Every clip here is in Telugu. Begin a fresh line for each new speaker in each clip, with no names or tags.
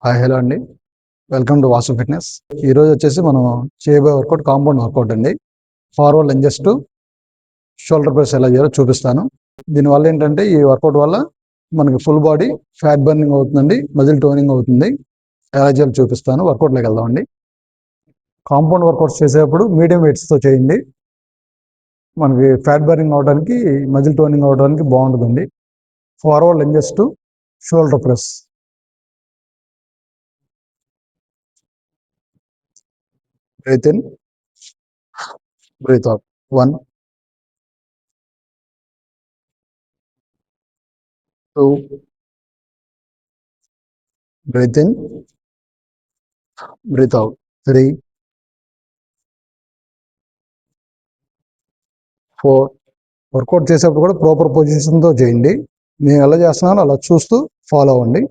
హాయ్ హలో అండి. Welcome to Vasu fitness. ఈరోజు వచ్చేసి మనం చేయబోయే వర్కౌట్ కాంపౌండ్ వర్కౌట్ అండి. Forward lunges to shoulder press ఎలా చేయాలో చూపిస్తాను. దీనివల్ల ఏంటంటే ఈ వర్కౌట్ వల్ల మనకి ఫుల్ బాడీ ఫ్యాట్ బర్నింగ్ అవుతుందండి, మజిల్ టోనింగ్ అవుతుంది. ఎలా చేయాలో చూపిస్తాను. వర్కౌట్లోకి వెళ్దామండి. కాంపౌండ్ వర్కౌట్స్ చేసేటప్పుడు మీడియం వెయిట్స్తో చేయండి. మనకి ఫ్యాట్ బర్నింగ్ అవడానికి, మజిల్ టోనింగ్ అవడానికి బాగుంటుందండి. Forward lunges to shoulder press. Breathe in, breathe out. 1, 2, breathe in, breathe out. 3, 4. Work out చేసేప్పుడు కూడా ప్రాపర్ పొజిషన్తో చేయండి. నేను ఎలా చేస్తున్నానో అలా చూస్తూ ఫాలో అవ్వండి.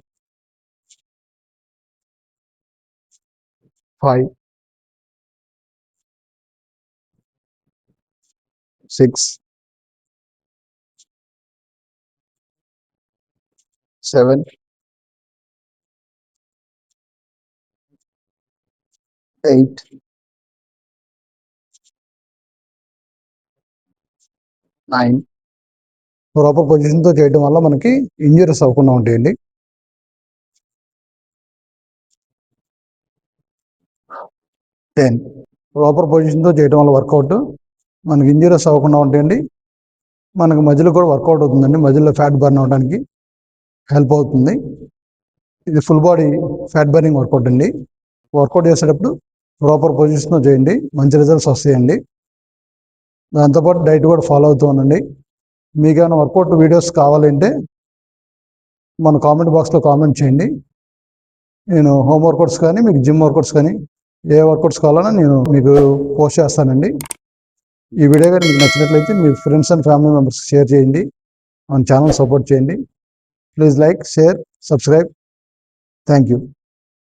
5, 6, 7, 8, 9. ప్రాపర్ పొజిషన్తో చేయడం వల్ల మనకి ఇంజరీస్ అవ్వకుండా ఉంటాయండి. 10. ప్రాపర్ పొజిషన్తో చేయడం వల్ల వర్కౌట్ మనకి ఇంజరీస్ అవ్వకుండా ఉంటాయండి. మనకు మధ్యలో కూడా వర్కౌట్ అవుతుందండి. మధ్యలో ఫ్యాట్ బర్న్ అవడానికి హెల్ప్ అవుతుంది. ఇది full body fat burning workout అండి. వర్కౌట్ చేసేటప్పుడు ప్రాపర్ పొజిషన్లో చేయండి, మంచి రిజల్ట్స్ వస్తాయండి. దాంతోపాటు డైట్ కూడా ఫాలో అవుతూ ఉండండి. మీకు ఏమైనా వర్కౌట్ వీడియోస్ కావాలంటే మన కామెంట్ బాక్స్లో కామెంట్ చేయండి. నేను హోమ్ వర్కౌట్స్ కానీ, మీకు జిమ్ వర్కౌట్స్ కానీ ఏ వర్కౌట్స్ కావాలన్నా నేను మీకు పోస్ట్ చేస్తానండి. ఈ వీడియో కానీ మీకు నచ్చినట్లయితే మీ ఫ్రెండ్స్ అండ్ ఫ్యామిలీ మెంబర్స్కి షేర్ చేయండి. మన ఛానల్ సపోర్ట్ చేయండి. Please like, share, subscribe. Thank you.